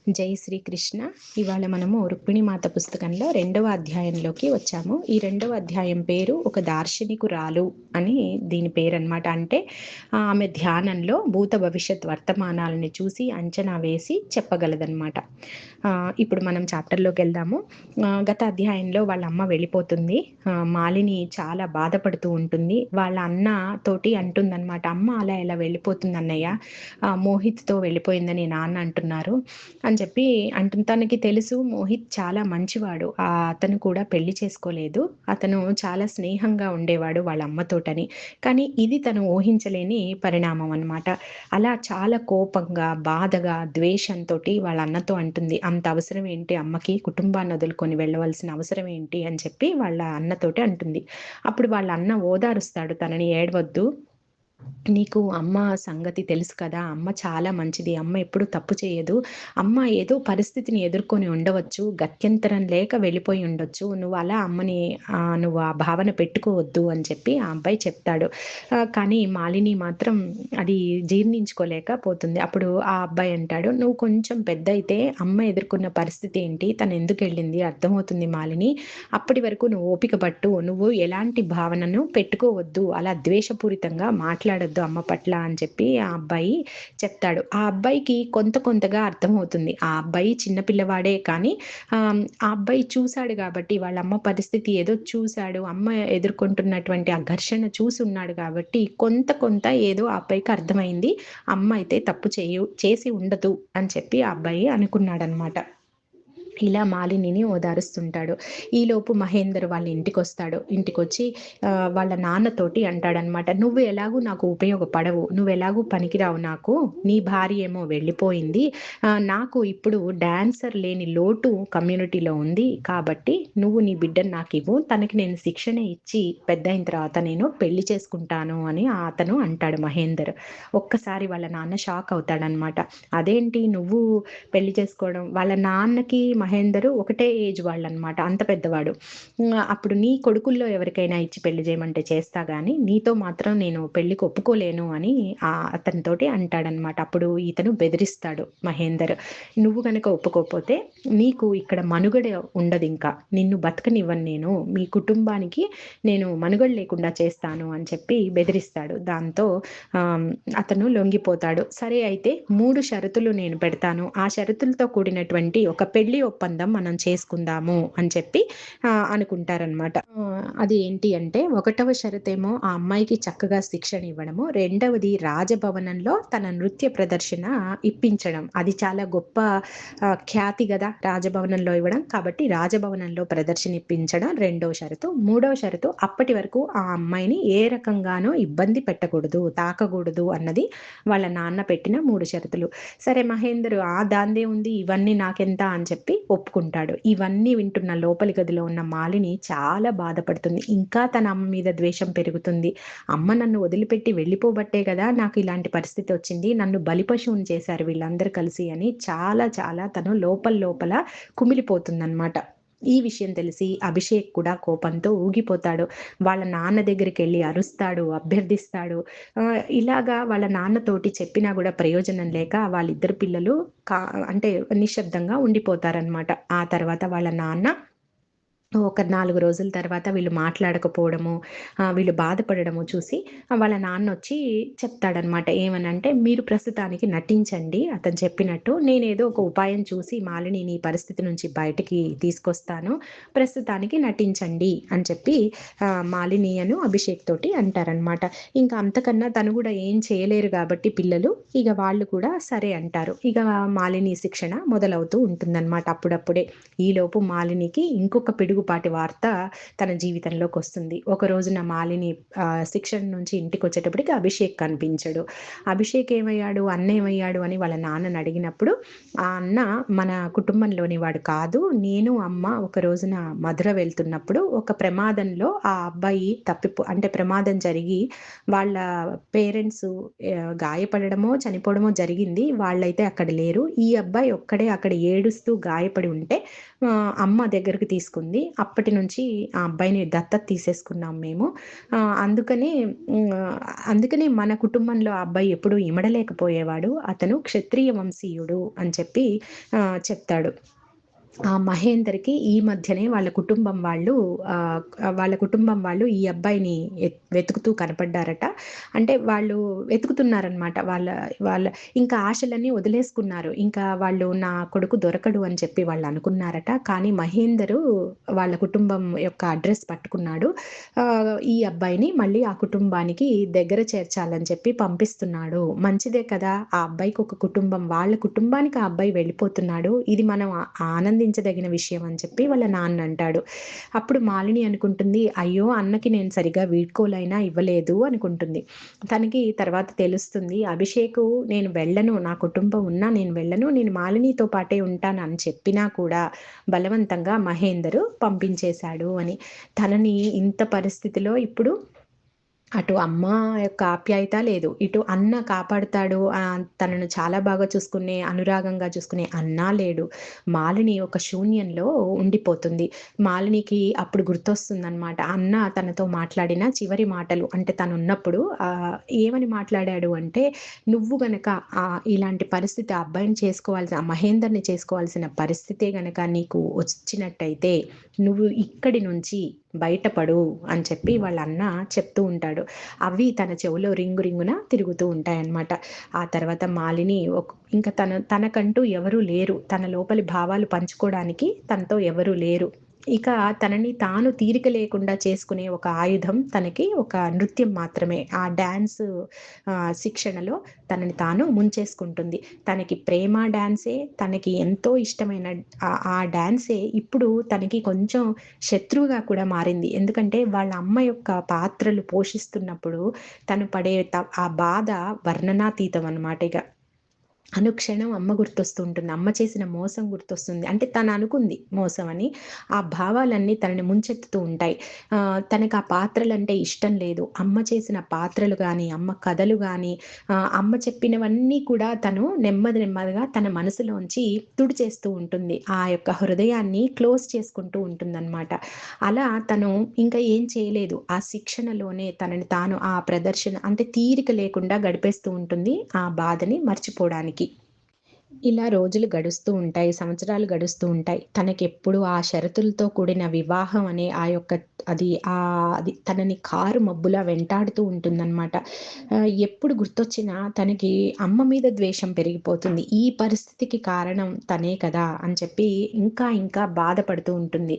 జై శ్రీకృష్ణ. ఇవాళ మనము రుక్మిణి మాత పుస్తకంలో 2వ అధ్యాయంలోకి వచ్చాము. ఈ 2వ అధ్యాయం పేరు ఒక దార్శనికురాలు అని దీని పేరన్నమాట. అంటే ఆమె ధ్యానంలో భూత భవిష్యత్ వర్తమానాలని చూసి అంచనా వేసి చెప్పగలదన్నమాట. ఇప్పుడు మనం చాప్టర్లోకి వెళ్దాము. గత అధ్యాయంలో వాళ్ళ అమ్మ వెళ్ళిపోతుంది. మాలిని చాలా బాధపడుతూ ఉంటుంది. వాళ్ళ అన్న తోటి అంటుందన్నమాట, అమ్మ అలా ఎలా వెళ్ళిపోతుంది అన్నయ్య, మోహిత్తో వెళ్ళిపోయిందని నాన్న అంటున్నారు అని చెప్పి అంటుంది. తనకి తెలుసు మోహిత్ చాలా మంచివాడు. అతను కూడా పెళ్లి చేసుకోలేదు. అతను చాలా స్నేహంగా ఉండేవాడు వాళ్ళ అమ్మతోటని. కానీ ఇది తను ఊహించలేని పరిణామం అన్నమాట. అలా చాలా కోపంగా, బాధగా, ద్వేషంతోటి వాళ్ళ అన్నతో అంటుంది, అంత అవసరం ఏంటి అమ్మకి కుటుంబాన్ని వదులుకొని వెళ్ళవలసిన అవసరం ఏంటి అని చెప్పి వాళ్ళ అన్నతోటి అంటుంది. అప్పుడు వాళ్ళ అన్న ఓదారుస్తాడు తనని, ఏడవద్దు, నీకు అమ్మ సంగతి తెలుసు కదా, అమ్మ చాలా మంచిది, అమ్మ ఎప్పుడు తప్పు చేయదు, అమ్మ ఏదో పరిస్థితిని ఎదుర్కొని ఉండవచ్చు, గత్యంతరం లేక వెళ్ళిపోయి ఉండొచ్చు, నువ్వు అలా అమ్మని నువ్వు ఆ భావన పెట్టుకోవద్దు అని చెప్పి ఆ అబ్బాయి చెప్తాడు. కానీ మాలిని మాత్రం అది జీర్ణించుకోలేకపోతుంది. అప్పుడు ఆ అబ్బాయి అంటాడు, నువ్వు కొంచెం పెద్ద అయితే అమ్మ ఎదుర్కొన్న పరిస్థితి ఏంటి, తను ఎందుకు వెళ్ళింది అర్థమవుతుంది మాలిని, అప్పటి వరకు నువ్వు ఓపిక పట్టు, నువ్వు ఎలాంటి భావనను పెట్టుకోవద్దు, అలా ద్వేషపూరితంగా మాట్లాడొద్దు అమ్మ పట్ల అని చెప్పి ఆ అబ్బాయి చెప్తాడు. ఆ అబ్బాయికి కొంతగా అర్థమవుతుంది. ఆ అబ్బాయి చిన్న పిల్లవాడే కానీ ఆ అబ్బాయి చూసాడు కాబట్టి, వాళ్ళ అమ్మ పరిస్థితి ఏదో చూసాడు, అమ్మ ఎదుర్కొంటున్నటువంటి ఆ ఘర్షణ చూసున్నాడు కాబట్టి కొంత ఏదో ఆ అబ్బాయికి అర్థమైంది, అమ్మ అయితే తప్పు చేసి ఉండదు అని చెప్పి ఆ అబ్బాయి అనుకున్నాడనమాట. ఇలా మాలినిని ఓదారుస్తుంటాడు. ఈలోపు మహేందర్ వాళ్ళ ఇంటికొస్తాడు. ఇంటికొచ్చి వాళ్ళ నాన్నతోటి అంటాడనమాట, నువ్వు ఎలాగూ నాకు ఉపయోగపడవు, నువ్వెలాగూ పనికిరావు నాకు, నీ భార్య ఏమో వెళ్ళిపోయింది, నాకు ఇప్పుడు డాన్సర్ లేని లోటు కమ్యూనిటీలో ఉంది, కాబట్టి నువ్వు నీ బిడ్డను నాకివ్వు, తనకి నేను శిక్షణ ఇచ్చి పెద్దయిన తర్వాత నేను పెళ్లి చేసుకుంటాను అని అతను అంటాడు మహేందర్. ఒక్కసారి వాళ్ళ నాన్న షాక్ అవుతాడనమాట. అదేంటి నువ్వు పెళ్లి చేసుకోవడం, వాళ్ళ నాన్నకి మహేందర్ ఒకటే ఏజ్ వాళ్ళనమాట, అంత పెద్దవాడు. అప్పుడు నీ కొడుకుల్లో ఎవరికైనా ఇచ్చి పెళ్లి చేయమంటే చేస్తా గానీ నీతో మాత్రం నేను పెళ్లికి ఒప్పుకోలేను అని అతనితోటి అంటాడనమాట. అప్పుడు ఇతను బెదిరిస్తాడు మహేందర్, నువ్వు గనక ఒప్పుకోకపోతే నీకు ఇక్కడ మనుగడ ఉండదు, ఇంకా నిన్ను బతకనివ్వను, నేను మీ కుటుంబానికి నేను మనుగడ లేకుండా చేస్తాను అని చెప్పి బెదిరిస్తాడు. దాంతో అతను లొంగిపోతాడు. సరే అయితే 3 షరతులు నేను పెడతాను, ఆ షరతులతో కూడినటువంటి ఒక పెళ్లి ఒప్పందం మనం చేసుకుందాము అని చెప్పి అనుకుంటారనమాట. అది ఏంటి అంటే, 1వ షరతేమో ఆ అమ్మాయికి చక్కగా శిక్షణ ఇవ్వడము, 2వది రాజభవనంలో తన నృత్య ప్రదర్శన ఇప్పించడం. అది చాలా గొప్ప ఖ్యాతి కదా రాజభవనంలో ఇవ్వడం, కాబట్టి రాజభవనంలో ప్రదర్శన ఇప్పించడం 2వ షరతు. 3వ షరతు, అప్పటి వరకు ఆ అమ్మాయిని ఏ రకంగానూ ఇబ్బంది పెట్టకూడదు, తాకకూడదు అన్నది వాళ్ళ నాన్న పెట్టిన 3 షరతులు. సరే మహేందర్ దాందే ఉంది, ఇవన్నీ నాకెంత అని చెప్పి ఒప్పుకుంటాడు. ఇవన్నీ వింటున్న లోపలి గదిలో ఉన్న మాలిని చాలా బాధపడుతుంది. ఇంకా తన అమ్మ మీద ద్వేషం పెరుగుతుంది. అమ్మ నన్ను వదిలిపెట్టి వెళ్ళిపోబట్టే కదా నాకు ఇలాంటి పరిస్థితి వచ్చింది, నన్ను బలిపశువుని చేశారు వీళ్ళందరూ కలిసి అని చాలా తను లోపల కుమిలిపోతుందన్నమాట. ఈ విషయం తెలిసి అభిషేక్ కూడా కోపంతో ఊగిపోతాడు. వాళ్ళ నాన్న దగ్గరికి వెళ్ళి అరుస్తాడు, అభ్యర్థిస్తాడు. ఇలాగా వాళ్ళ నాన్నతోటి చెప్పినా కూడా ప్రయోజనం లేక వాళ్ళిద్దరు పిల్లలు అంటే నిశ్శబ్దంగా ఉండిపోతారనమాట. ఆ తర్వాత వాళ్ళ నాన్న ఒక 4 రోజుల తర్వాత వీళ్ళు మాట్లాడకపోవడము, వీళ్ళు బాధపడడము చూసి వాళ్ళ నాన్నొచ్చి చెప్తాడనమాట. ఏమనంటే, మీరు ప్రస్తుతానికి నటించండి అతను చెప్పినట్టు, నేనేదో ఒక ఉపాయం చూసి మాలినిని ఈ పరిస్థితి నుంచి బయటికి తీసుకొస్తాను, ప్రస్తుతానికి నటించండి అని చెప్పి మాలిని అభిషేక్ తోటి అంటారనమాట. ఇంకా అంతకన్నా తను కూడా ఏం చేయలేరు కాబట్టి పిల్లలు, ఇక వాళ్ళు కూడా సరే అంటారు. ఇక మాలిని శిక్షణ మొదలవుతూ ఉంటుందన్నమాట అప్పుడప్పుడే. ఈలోపు మాలినికి ఇంకొక పిడుగుపాటి వార్త తన జీవితంలోకి వస్తుంది. ఒక రోజున మాలిని శిక్షణ నుంచి ఇంటికి వచ్చేటప్పటికి అభిషేక్ కనిపించడు. అభిషేక్ ఏమయ్యాడు, అన్న ఏమయ్యాడు అని వాళ్ళ నాన్నని అడిగినప్పుడు, ఆ అన్న మన కుటుంబంలోని వాడు కాదు, నేను అమ్మ ఒక రోజున మధుర వెళ్తున్నప్పుడు ఒక ప్రమాదంలో ఆ అబ్బాయి అంటే ప్రమాదం జరిగి వాళ్ళ పేరెంట్స్ గాయపడడమో చనిపోవడమో జరిగింది, వాళ్ళైతే అక్కడ లేరు, ఈ అబ్బాయి ఒక్కడే అక్కడ ఏడుస్తూ గాయపడి ఉంటే అమ్మ దగ్గరికి తీసుకుంది, అప్పటి నుంచి ఆ అబ్బాయిని దత్తత తీసేసుకున్నాం మేము. అందుకని అందుకనే మన కుటుంబంలో ఆ అబ్బాయి ఎప్పుడూ ఇమడలేకపోయేవాడు. అతను క్షత్రియ వంశీయుడు అని చెప్పి చెప్తాడు. ఆ మహేందర్‌కి ఈ మధ్యనే వాళ్ళ కుటుంబం వాళ్ళు ఈ అబ్బాయిని వెతుకుతూ కనపడ్డారట. అంటే వాళ్ళు వెతుకుతున్నారనమాట. వాళ్ళ వాళ్ళ ఇంకా ఆశలన్నీ వదిలేసుకున్నారు. ఇంకా వాళ్ళు నా కొడుకు దొరకడు అని చెప్పి వాళ్ళనుకున్నారట. కానీ మహేందరు వాళ్ళ కుటుంబం యొక్క అడ్రెస్ పట్టుకున్నాడు. ఈ అబ్బాయిని మళ్ళీ ఆ కుటుంబానికి దగ్గర చేర్చాలని చెప్పి పంపిస్తున్నాడు. మంచిదే కదా! ఆ అబ్బాయికి ఒక కుటుంబం, వాళ్ళ కుటుంబానికి ఆ అబ్బాయి వెళ్ళిపోతున్నాడు. ఇది మనం ఆనందించదగిన విషయం అని చెప్పి వాళ్ళ నాన్న అంటాడు. అప్పుడు మాలిని అనుకుంటుంది, అయ్యో! అన్నకి నేను సరిగ్గా వీడ్కోలైనా ఇవ్వలేదు అనుకుంటుంది. తనకి తర్వాత తెలుస్తుంది, అభిషేకు నేను వెళ్ళను, నా కుటుంబం ఉన్నా నేను వెళ్ళను, నేను మాలినితో పాటే ఉంటాను అని చెప్పినా కూడా బలవంతంగా మహేందర్ పంపించేశాడు అని. తనని ఇంత పరిస్థితిలో ఇప్పుడు అటు అమ్మ యొక్క ఆప్యాయత లేదు. ఇటు అన్న కాపాడుతాడు, తనను చాలా బాగా చూసుకునే, అనురాగంగా చూసుకునే అన్న లేడు. మాలిని ఒక శూన్యంలో ఉండిపోతుంది. మాలినికి అప్పుడు గుర్తొస్తుందనమాట. అన్న తనతో మాట్లాడిన చివరి మాటలు. అంటే తనున్నప్పుడు ఏమని మాట్లాడాడు అంటే, "నువ్వు గనక ఇలాంటి పరిస్థితి ఆ అబ్బాయిని చేసుకోవాల్సిన, ఆ మహేందర్‌ని చేసుకోవాల్సిన పరిస్థితే గనక నీకు వచ్చినట్టయితే, నువ్వు ఇక్కడి నుంచి బయటపడు" అని చెప్పి వాళ్ళ అన్న చెప్తూ ఉంటాడు. అవి తన చెవులో రింగు రింగున తిరుగుతూ ఉంటాయన్నమాట. ఆ తర్వాత మాలిని ఇంక తనకంటూ ఎవరు లేరు. తన లోపలి భావాలు పంచుకోవడానికి తనతో ఎవరు లేరు. ఇక తనని తాను తీరిక లేకుండా చేసుకునే ఒక ఆయుధం తనకి ఒక నృత్యం మాత్రమే. ఆ డాన్స్ శిక్షణలో తనని తాను ముంచేసుకుంటుంది. తనకి ప్రేమ డాన్సే, తనకి ఎంతో ఇష్టమైన ఆ డాన్సే ఇప్పుడు తనకి కొంచెం శత్రువుగా కూడా మారింది. ఎందుకంటే వాళ్ళ అమ్మ యొక్క పాత్రలు పోషిస్తున్నప్పుడు తను పడే ఆ బాధ వర్ణనాతీతం అన్నమాట ఇగ. అనుక్షణం అమ్మ గుర్తొస్తూ ఉంటుంది. అమ్మ చేసిన మోసం గుర్తొస్తుంది. అంటే తను అనుకుంది మోసమని. ఆ భావాలన్నీ తనని ముంచెత్తుతూ ఉంటాయి. తనకు ఆ పాత్రలంటే ఇష్టం లేదు. అమ్మ చేసిన పాత్రలు గాని, అమ్మ కథలు గాని, అమ్మ చెప్పినవన్నీ కూడా తను నెమ్మదిగా తన మనసులోంచి తుడిచేస్తూ ఉంటుంది. ఆ యొక్క హృదయాన్ని క్లోజ్ చేసుకుంటూ ఉంటుందన్నమాట. అలా తను ఇంకా ఏం చేయలేదు. ఆ శిక్షణలోనే తనని తాను ఆ ప్రదర్శన అంటే తీరిక లేకుండా గడిపేస్తూ ఉంటుంది. ఆ బాధని మర్చిపోవడానికి. ఇలా రోజులు గడుస్తూ ఉంటాయి. సంవత్సరాలు గడుస్తూ ఉంటాయి. తనకెప్పుడు ఆ షరతులతో కూడిన వివాహం అనే ఆ యొక్క అది తనని కారు మబ్బులా వెంటాడుతూ ఉంటుందనమాట. ఎప్పుడు గుర్తొచ్చినా తనకి అమ్మ మీద ద్వేషం పెరిగిపోతుంది. ఈ పరిస్థితికి కారణం తనే కదా! అని చెప్పి ఇంకా బాధపడుతూ ఉంటుంది.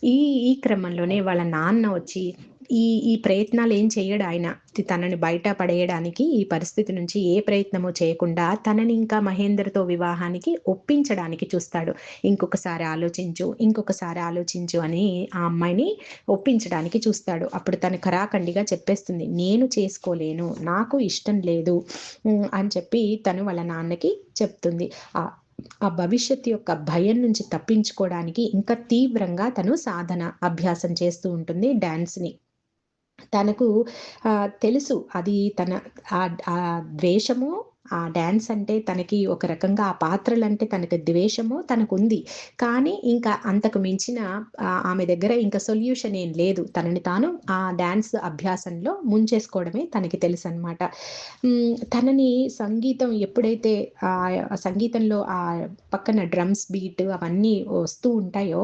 ఈ ఈ క్రమంలోనే వాళ్ళ నాన్న వచ్చి ఈ ప్రయత్నాలేం చెయ్యడాయన. తనని బయట పడేయడానికి ఈ పరిస్థితి నుంచి ఏ ప్రయత్నము చేయకుండా తనని ఇంకా మహేందర్‌తో వివాహానికి ఒప్పించడానికి చూస్తాడు. ఇంకొకసారి ఆలోచించు అని ఆ అమ్మాయిని ఒప్పించడానికి చూస్తాడు. అప్పుడు తను ఖరాఖండిగా చెప్పేస్తుంది. నేను చేసుకోలేను. నాకు ఇష్టం లేదు. అని చెప్పి తను వాళ్ళ నాన్నకి చెప్తుంది. ఆ భవిష్యత్తు యొక్క భయం నుంచి తప్పించుకోవడానికి ఇంకా తీవ్రంగా తను అభ్యాసం చేస్తూ ఉంటుంది డాన్స్‌ని. తనకు తెలుసు అది తన ఆ ద్వేషము, ఆ డాన్స్ అంటే తనకి ఒక రకంగా ఆ పాత్రలంటే తనకి ద్వేషము తనకుంది. కానీ ఇంకా అంతకు మించిన ఆమె దగ్గర ఇంకా సొల్యూషన్ ఏం లేదు. తనని తాను ఆ డాన్స్ అభ్యాసంలో ముంచేసుకోవడమే తనకి తెలుసనమాట. తనని సంగీతం ఎప్పుడైతే సంగీతంలో పక్కన డ్రమ్స్ బీట్ అవన్నీ వస్తూ ఉంటాయో,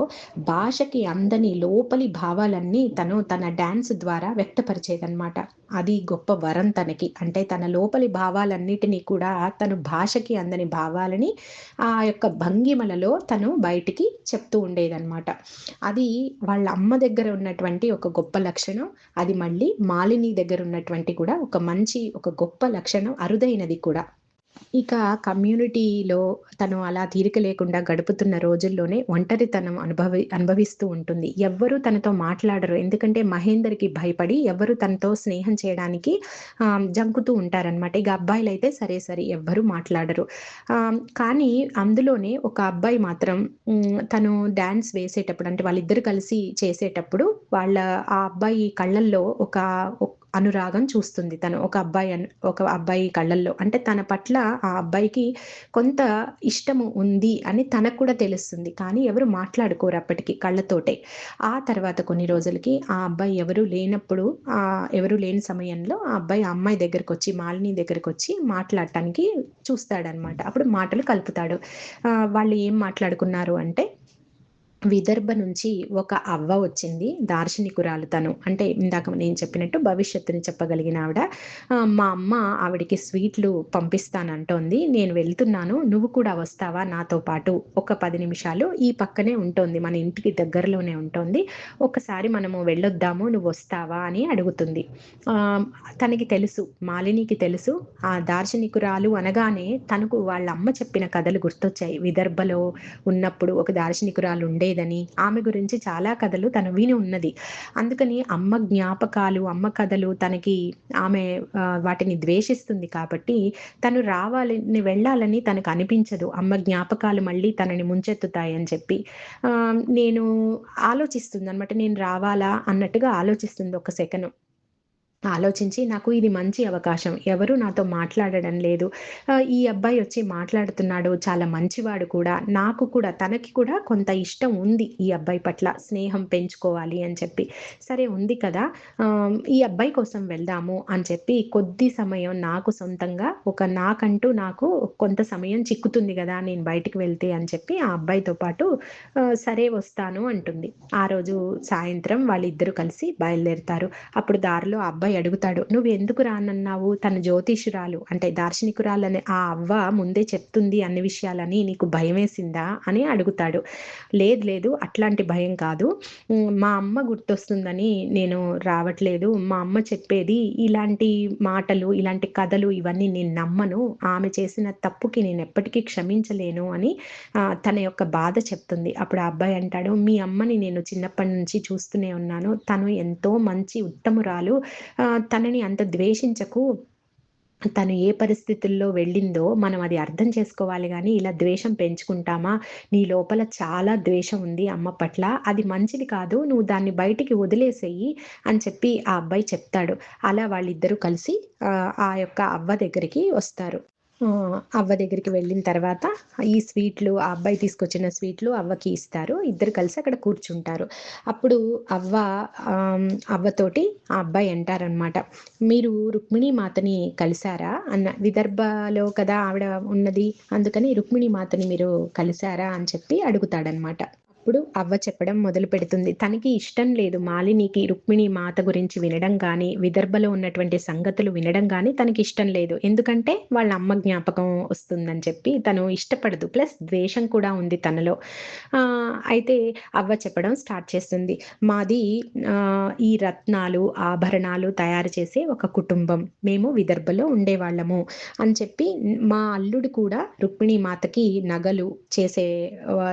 భాషకి అందని లోపలి భావాలన్నీ తను తన డాన్స్ ద్వారా వ్యక్తపరిచేదనమాట. అది గొప్ప వరం తనకి. అంటే తన లోపలి భావాలన్నిటిని కూడా తను భాషకి అందని భావాలని ఆ యొక్క భంగిమలలో తను బయటికి చెప్తూ ఉండేదనమాట. అది వాళ్ళ అమ్మ దగ్గర ఉన్నటువంటి ఒక గొప్ప లక్షణం. అది మళ్ళీ మాలిని దగ్గర ఉన్నటువంటి కూడా ఒక గొప్ప లక్షణం, అరుదైనది కూడా. ఇక కమ్యూనిటీలో తను అలా తీరిక లేకుండా గడుపుతున్న రోజుల్లోనే ఒంటరితనం అనుభవిస్తూ ఉంటుంది. ఎవ్వరు తనతో మాట్లాడరు. ఎందుకంటే మహేందర్‌కి భయపడి ఎవ్వరు తనతో స్నేహం చేయడానికి జంకుతూ ఉంటారనమాట. ఇక అబ్బాయిలైతే సరే ఎవ్వరు మాట్లాడరు. కానీ అందులోనే ఒక అబ్బాయి మాత్రం తను డాన్స్ వేసేటప్పుడు అంటే వాళ్ళిద్దరూ కలిసి చేసేటప్పుడు ఆ అబ్బాయి కళ్ళల్లో అనురాగం చూస్తుంది తను. ఒక అబ్బాయి కళ్ళల్లో. అంటే తన పట్ల ఆ అబ్బాయికి కొంత ఇష్టము ఉంది అని తనకు కూడా తెలుస్తుంది. కానీ ఎవరు మాట్లాడుకోరు అప్పటికి కళ్ళతోటే. ఆ తర్వాత కొన్ని రోజులకి ఆ అబ్బాయి ఎవరు లేని సమయంలో ఆ అబ్బాయి ఆ అమ్మాయి దగ్గరకొచ్చి, మాలిని దగ్గరకొచ్చి మాట్లాడటానికి చూస్తాడనమాట. అప్పుడు మాటలు కలుపుతాడు. వాళ్ళు ఏం మాట్లాడుకున్నారు అంటే, విదర్భ నుంచి ఒక అవ్వ వచ్చింది. దార్శనికురాలు తను. అంటే ఇందాక నేను చెప్పినట్టు భవిష్యత్తుని చెప్పగలిగిన ఆవిడ. మా అమ్మ ఆవిడకి స్వీట్లు పంపిస్తానంటోంది. నేను వెళ్తున్నాను. నువ్వు కూడా వస్తావా నాతో పాటు? ఒక 10 నిమిషాలు ఈ పక్కనే ఉంటోంది. మన ఇంటికి దగ్గరలోనే ఉంటోంది. ఒక్కసారి మనము వెళ్ళొద్దాము. నువ్వొస్తావా అని అడుగుతుంది. ఆహ్, తనకి తెలుసు. మాలినికి తెలుసు. ఆ దార్శనికురాలు అనగానే తనకు వాళ్ళ అమ్మ చెప్పిన కథలు గుర్తొచ్చాయి. విదర్భలో ఉన్నప్పుడు ఒక దార్శనికురాలు ఉండేదని, ఆమె గురించి చాలా కథలు తను విని ఉన్నది. అందుకని అమ్మ జ్ఞాపకాలు, అమ్మ కథలు తనకి ఆమె వాటిని ద్వేషిస్తుంది కాబట్టి, తను వెళ్ళాలని తనకు అనిపించదు. అమ్మ జ్ఞాపకాలు మళ్ళీ తనని ముంచెత్తుతాయని చెప్పి. నేను ఆలోచిస్తుందనమాట. నేను రావాలా అన్నట్టుగా ఆలోచిస్తుంది ఒక సెకను. ఆలోచించి నాకు ఇది మంచి అవకాశం. ఎవరు నాతో మాట్లాడడం లేదు. ఈ అబ్బాయి వచ్చి మాట్లాడుతున్నాడు. చాలా మంచివాడు కూడా. నాకు కూడా తనకి కూడా కొంత ఇష్టం ఉంది ఈ అబ్బాయి పట్ల. స్నేహం పెంచుకోవాలి అని చెప్పి. సరే ఉంది కదా! ఈ అబ్బాయి కోసం వెళ్దాము అని చెప్పి కొద్ది సమయం నాకు సొంతంగా నాకు కొంత సమయం చిక్కుతుంది గదా! నేను బయటికి వెళ్తే అని చెప్పి ఆ అబ్బాయితో పాటు సరే వస్తాను అంటుంది. ఆ రోజు సాయంత్రం వాళ్ళిద్దరూ కలిసి బయలుదేరుతారు. అప్పుడు దారిలో ఆ అబ్బాయి అడుగుతాడు. "నువ్వెందుకు రానన్నావు? తను జ్యోతిష్యురాలు అంటే దార్శనికురాలని ఆ అవ్వ ముందే చెప్తుంది అన్ని విషయాలని నీకు భయమేసిందా?" అని అడుగుతాడు. "లేదు లేదు అట్లాంటి భయం కాదు. మా అమ్మ గుర్తొస్తుందని నేను రావట్లేదు. మా అమ్మ చెప్పేది ఇలాంటి మాటలు, ఇలాంటి కథలు ఇవన్నీ నేను నమ్మను. ఆమె చేసిన తప్పుకి నేనెప్పటికీ క్షమించలేను" అని తన యొక్క బాధ చెప్తుంది. అప్పుడు ఆ అబ్బాయి అంటాడు, "మీ అమ్మని నేను చిన్నప్పటి నుంచి చూస్తూనే ఉన్నాను. తను ఎంతో మంచి ఉత్తమురాలు. తనని అంత ద్వేషించకు. తను ఏ పరిస్థితుల్లో వెళ్ళిందో మనం అది అర్థం చేసుకోవాలి గానీ, ఇలా ద్వేషం పెంచుకుంటామా? నీ లోపల చాలా ద్వేషం ఉంది అమ్మ పట్ల. అది మంచిది కాదు. నువ్వు దాన్ని బయటికి వదిలేసేయి" అని చెప్పి ఆ అబ్బాయి చెప్తాడు. అలా వాళ్ళిద్దరూ కలిసి ఆ యొక్క అవ్వ దగ్గరికి వస్తారు. అవ్వ దగ్గరికి వెళ్ళిన తర్వాత ఆ అబ్బాయి తీసుకొచ్చిన స్వీట్లు అవ్వకి ఇస్తారు. ఇద్దరు కలిసి అక్కడ కూర్చుంటారు. అప్పుడు అవ్వ అవ్వతోటి ఆ అబ్బాయి అంటారనమాట. "మీరు రుక్మిణీ మాతని కలిసారా?" విదర్భలో కదా ఆవిడ ఉన్నది. అందుకని "రుక్మిణీ మాతని మీరు కలిసారా?" అని చెప్పి అడుగుతాడనమాట. అప్పుడు అవ్వ చెప్పడం మొదలుపెడుతుంది. తనకి ఇష్టం లేదు మాలినికి రుక్మిణి మాత గురించి వినడం గానీ, విదర్భలో ఉన్నటువంటి సంగతులు వినడం గానీ తనకిష్టం లేదు. ఎందుకంటే వాళ్ళ అమ్మ జ్ఞాపకం వస్తుందని చెప్పి తను ఇష్టపడదు. ప్లస్ ద్వేషం కూడా ఉంది తనలో. అయితే అవ్వ చెప్పడం స్టార్ట్ చేస్తుంది. "మాది ఈ రత్నాలు, ఆభరణాలు తయారు చేసే ఒక కుటుంబం. మేము విదర్భలో ఉండేవాళ్ళము" అని చెప్పి మా అల్లుడు కూడా రుక్మిణి మాతకి నగలు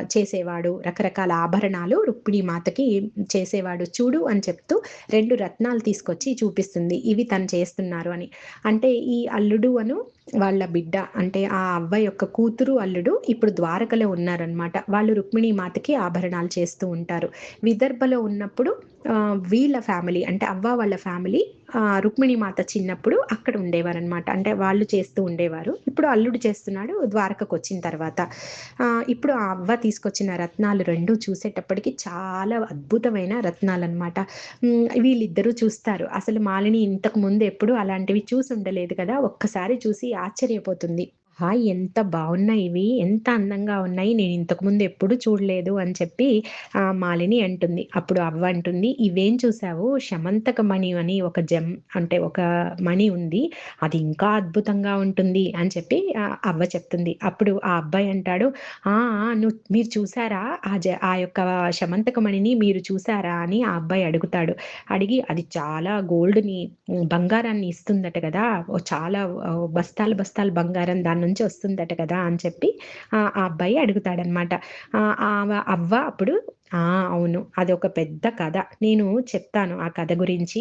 చేసేవాడు. రకరకాల ఆభరణాలు రుక్మిణి మాతకి చేసేవాడు. చూడు అని చెప్తూ 2 రత్నాలు తీసుకొచ్చి చూపిస్తుంది. ఇవి తను చేస్తున్నారు అని. అంటే ఈ అల్లుడు వాళ్ళ బిడ్డ అంటే ఆ అవ్వ యొక్క కూతురు, అల్లుడు ఇప్పుడు ద్వారకలో ఉన్నారనమాట. వాళ్ళు రుక్మిణి మాతకి ఆభరణాలు చేస్తూ ఉంటారు. విదర్భలో ఉన్నప్పుడు వీళ్ళ ఫ్యామిలీ అంటే అవ్వ వాళ్ళ ఫ్యామిలీ రుక్మిణి మాత చిన్నప్పుడు అక్కడ ఉండేవారనమాట. అంటే వాళ్ళు చేస్తూ ఉండేవారు. ఇప్పుడు అల్లుడు చేస్తున్నాడు ద్వారకకొచ్చిన తర్వాత. ఇప్పుడు ఆ అవ్వ తీసుకొచ్చిన రత్నాలు 2 చూసేటప్పటికి చాలా అద్భుతమైన రత్నాలనమాట. వీళ్ళిద్దరూ చూస్తారు. అసలు మాలిని ఇంతకు ముందు ఎప్పుడు అలాంటివి చూసుండలేదు కదా! ఒక్కసారి చూసి ఆశ్చర్యపోతుంది. ఆహా! ఎంత బావున్నాయి ఇవి. ఎంత అందంగా ఉన్నాయి. నేను ఇంతకు ముందు ఎప్పుడు చూడలేదు అని చెప్పి మాలిని అంటుంది. అప్పుడు అవ్వ అంటుంది, "ఇవేం చూసావు శమంతక మణి అని ఒక అంటే ఒక మణి ఉంది. అది ఇంకా అద్భుతంగా ఉంటుంది" అని చెప్పి అవ్వ చెప్తుంది. అప్పుడు ఆ అబ్బాయి అంటాడు, "ఆ! ఆ! మీరు చూసారా? ఆ యొక్క శమంతక మణిని మీరు చూసారా?" అని ఆ అబ్బాయి అడుగుతాడు. అడిగి అది చాలా బంగారాన్ని ఇస్తుందట గదా! చాలా బస్తాలు బస్తాలు బంగారం దాని నుంచి వస్తుందట కదా! అని చెప్పి ఆ అబ్బాయి అడుగుతాడనమాట. అవ్వ అప్పుడు ఆ! అవును. అదొక పెద్ద కథ. నేను చెప్తాను ఆ కథ గురించి.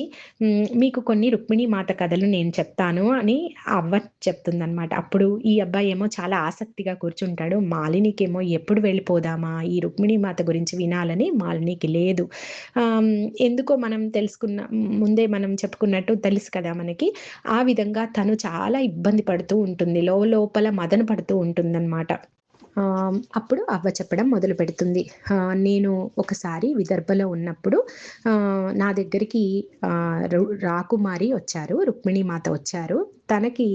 మీకు కొన్ని రుక్మిణీ మాత కథలు నేను చెప్తాను అని అవ్వ చెప్తుందనమాట. అప్పుడు ఈ అబ్బాయేమో చాలా ఆసక్తిగా కూర్చుంటాడు. మాలినికేమో ఎప్పుడు వెళ్ళిపోదామా? ఈ రుక్మిణీ మాత గురించి వినాలని మాలినికి లేదు. ఎందుకో మనం తెలుసుకున్న ముందే మనం చెప్పుకున్నట్టు తెలుసు కదా మనకి. ఆ విధంగా తను చాలా ఇబ్బంది పడుతూ ఉంటుంది. లోపల మదన పడుతూ ఉంటుందనమాట. అప్పుడు అవ్వ చెప్పడం మొదలుపెడుతుంది. నేను ఒకసారి విదర్భలో ఉన్నప్పుడు నా దగ్గరికి రాకుమారి వచ్చారు. రుక్మిణీ మాత వచ్చారు. తనకి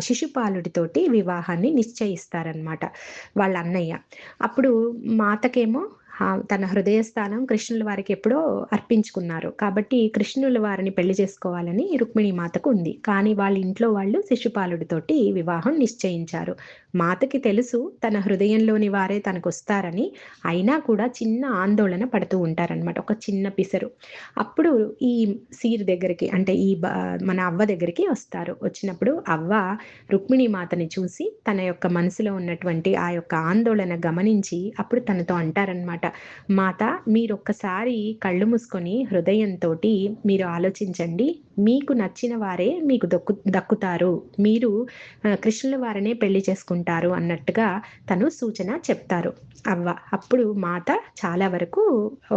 శిశుపాలుడితోటి వివాహాన్ని నిశ్చయిస్తారనమాట వాళ్ళ అన్నయ్య. అప్పుడు మాతకేమో తన హృదయ స్థానం కృష్ణుల వారికి ఎప్పుడో అర్పించుకున్నారు. కాబట్టి కృష్ణుల వారిని పెళ్లి చేసుకోవాలని రుక్మిణీ మాతకు ఉంది. కానీ వాళ్ళ ఇంట్లో వాళ్ళు శిశుపాలుడితోటి వివాహం నిశ్చయించారు. మాతకి తెలుసు తన హృదయంలోని వారే తనకొస్తారని. అయినా కూడా చిన్న ఆందోళన పడుతూ ఉంటారనమాట. ఒక చిన్న పిసరు. అప్పుడు ఈ సీర్ దగ్గరికి అంటే మన అవ్వ దగ్గరికి వస్తారు. వచ్చినప్పుడు అవ్వ రుక్మిణీ మాతని చూసి తన యొక్క మనసులో ఉన్నటువంటి ఆ యొక్క ఆందోళన గమనించి అప్పుడు తనతో అంటారనమాట. మాత మీరొక్కసారి కళ్ళు మూసుకొని హృదయంతోటి మీరు ఆలోచించండి. మీకు నచ్చిన వారే మీకు దక్కుతారు. మీరు కృష్ణుల వారినే పెళ్లి చేసుకుంటారు అన్నట్టుగా తను సూచన చెప్తారు అవ్వ. అప్పుడు మాత చాలా వరకు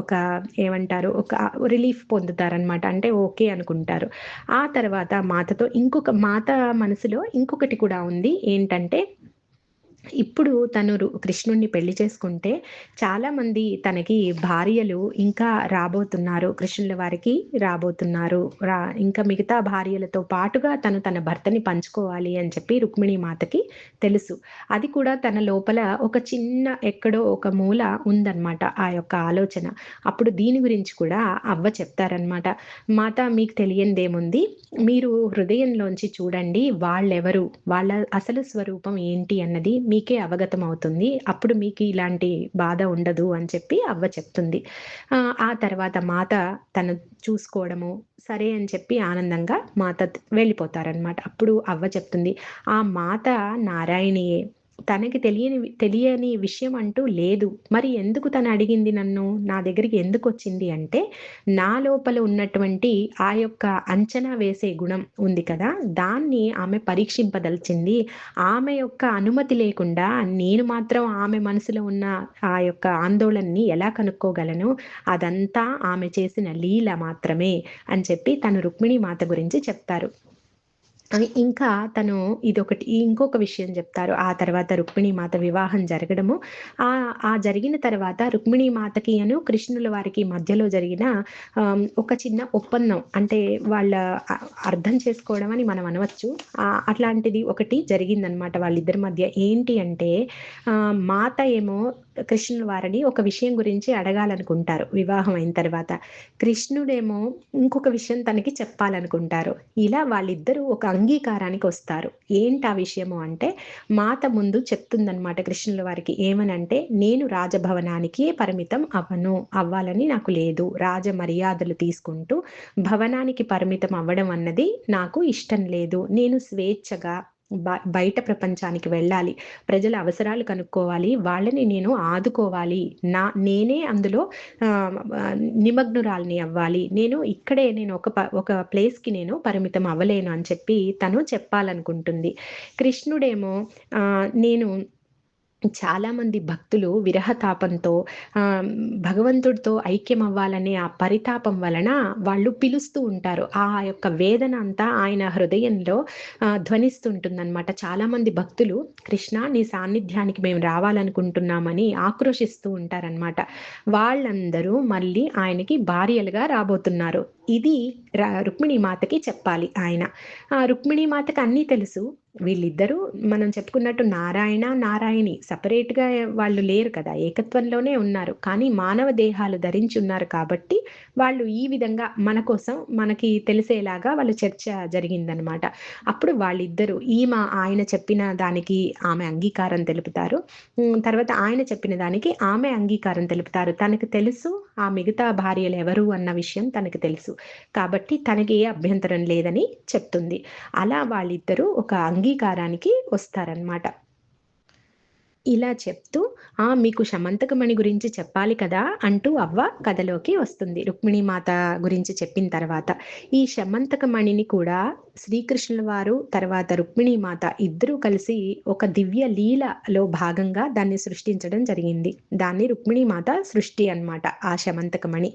ఒక ఏమంటారు ఒక రిలీఫ్ పొందుతారనమాట. అంటే ఓకే అనుకుంటారు. ఆ తర్వాత మాతతో ఇంకొక మాత మనసులో ఇంకొకటి కూడా ఉంది. ఏంటంటే ఇప్పుడు తను కృష్ణుడిని పెళ్లి చేసుకుంటే చాలామంది తనకి భార్యలు ఇంకా రాబోతున్నారు. కృష్ణుల వారికి రాబోతున్నారు. ఇంకా మిగతా భార్యలతో పాటుగా తను తన భర్తని పంచుకోవాలి అని చెప్పి రుక్మిణీ మాతకి తెలుసు. అది కూడా తన లోపల ఒక చిన్న ఎక్కడో ఒక మూల ఉందన్నమాట ఆ యొక్క ఆలోచన. అప్పుడు దీని గురించి కూడా అవ్వ చెప్తారనమాట. మాత మీకు తెలియనిదేముంది. మీరు హృదయంలోంచి చూడండి వాళ్ళెవరు? వాళ్ళ అసలు స్వరూపం ఏంటి అన్నది మీకే అవగతమవుతుంది. అప్పుడు మీకు ఇలాంటి బాధ ఉండదు అని చెప్పి అవ్వ చెప్తుంది. ఆ తర్వాత మాత తను చూసుకోవడము, సరే అని చెప్పి ఆనందంగా మాత వెళ్ళిపోతారనమాట. అప్పుడు అవ్వ చెప్తుంది, "ఆ మాత నారాయణియే. తనకి తెలియని విషయం అంటూ లేదు. మరి ఎందుకు తను అడిగింది నన్ను? నా దగ్గరికి ఎందుకొచ్చింది" అంటే, నా లోపల ఉన్నటువంటి ఆ యొక్క అంచనా వేసే గుణం ఉంది కదా! దాన్ని ఆమె పరీక్షింపదలిచింది. ఆమె యొక్క అనుమతి లేకుండా నేను మాత్రం ఆమె మనసులో ఉన్న ఆ యొక్క ఆందోళనని ఎలా కనుక్కోగలను? అదంతా ఆమె చేసిన లీల మాత్రమే అని చెప్పి తను రుక్మిణీ మాత గురించి చెప్తారు. ఇంకా తను ఇంకొక విషయం జెప్తారు. ఆ తర్వాత రుక్మిణీ మాత వివాహం జరగడము. ఆ జరిగిన తర్వాత రుక్మిణీ మాతకి కృష్ణుల వారికి మధ్యలో జరిగిన ఒక చిన్న ఒప్పందం అంటే వాళ్ళ అర్థం చేసుకోవడం అని మనం అనవచ్చు. అట్లాంటిది ఒకటి జరిగిందనమాట వాళ్ళిద్దరి మధ్య. ఏంటి అంటే మాత ఏమో కృష్ణుల వారిని ఒక విషయం గురించి అడగాలనుకుంటారు వివాహం అయిన తర్వాత. కృష్ణుడేమో ఇంకొక విషయం తనకి చెప్పాలనుకుంటారు. ఇలా వాళ్ళిద్దరూ ఒక అంగీకారానికొస్తారు. ఏంటా విషయము అంటే, మాత ముందు చెప్తుందనమాట కృష్ణుల వారికి. ఏమనంటే, "నేను రాజభవనానికే పరిమితం అవ్వాలని నాకు లేదు. రాజ మర్యాదలు తీసుకుంటూ భవనానికి పరిమితం అవ్వడం అన్నది నాకు ఇష్టం లేదు. నేను స్వేచ్ఛగా బయట ప్రపంచానికి వెళ్ళాలి. ప్రజల అవసరాలు కనుక్కోవాలి. వాళ్ళని నేను ఆదుకోవాలి. నేనే అందులో నిమగ్నురాలిని అవ్వాలి. నేను ఒక ప్లేస్‌కి నేను పరిమితం అవ్వలేను" అని చెప్పి తను చెప్పాలనుకుంటుంది. కృష్ణుడేమో నేను చాలామంది భక్తులు విరహతాపంతో భగవంతుడితో ఐక్యమవ్వాలనే ఆ పరితాపం వలన వాళ్ళు పిలుస్తూ ఉంటారు. ఆ యొక్క వేదన అంతా ఆయన హృదయంలో ధ్వనిస్తుంటుందనమాట. చాలామంది భక్తులు కృష్ణ నీ సాన్నిధ్యానికి మేము రావాలనుకుంటున్నామని ఆక్రోశిస్తూ ఉంటారనమాట. వాళ్ళందరూ మళ్ళీ ఆయనకి భార్యలుగా రాబోతున్నారు. ఇది రుక్మిణీ మాతకి చెప్పాలి ఆయన. రుక్మిణీ మాతకి అన్నీ తెలుసు. వీళ్ళిద్దరూ మనం చెప్పుకున్నట్టు నారాయణ, నారాయణి సెపరేట్‌గా వాళ్ళు లేరు కదా! ఏకత్వంలోనే ఉన్నారు. కానీ మానవ దేహాలు ధరించి ఉన్నారు కాబట్టి, వాళ్ళు ఈ విధంగా మన కోసం మనకి తెలిసేలాగా వాళ్ళ చర్చ జరిగిందనమాట. అప్పుడు వాళ్ళిద్దరూ ఆయన చెప్పిన దానికి ఆమె అంగీకారం తెలుపుతారు. తర్వాత ఆయన చెప్పిన దానికి ఆమె అంగీకారం తెలుపుతారు. తనకు తెలుసు ఆ మిగతా భార్యలెవరు అన్న విషయం తనకు తెలుసు. కాబట్టి తనకి ఏ అభ్యంతరం లేదని చెప్తుంది. అలా వాళ్ళిద్దరూ ఒక అంగీకారానికి వస్తారనమాట. ఇలా చెప్తూ మీకు శమంతకమణి గురించి చెప్పాలి కదా అంటూ అవ్వ కథలోకి వస్తుంది. రుక్మిణీమాత గురించి చెప్పిన తర్వాత. ఈ శమంతకమణిని కూడా శ్రీకృష్ణుల వారు, తర్వాత రుక్మిణీమాత ఇద్దరూ కలిసి ఒక దివ్య లీలలో భాగంగా దాన్ని సృష్టించడం జరిగింది. దాన్ని రుక్మిణీమాత సృష్టి అన్నమాట. ఆ శమంతకమణి.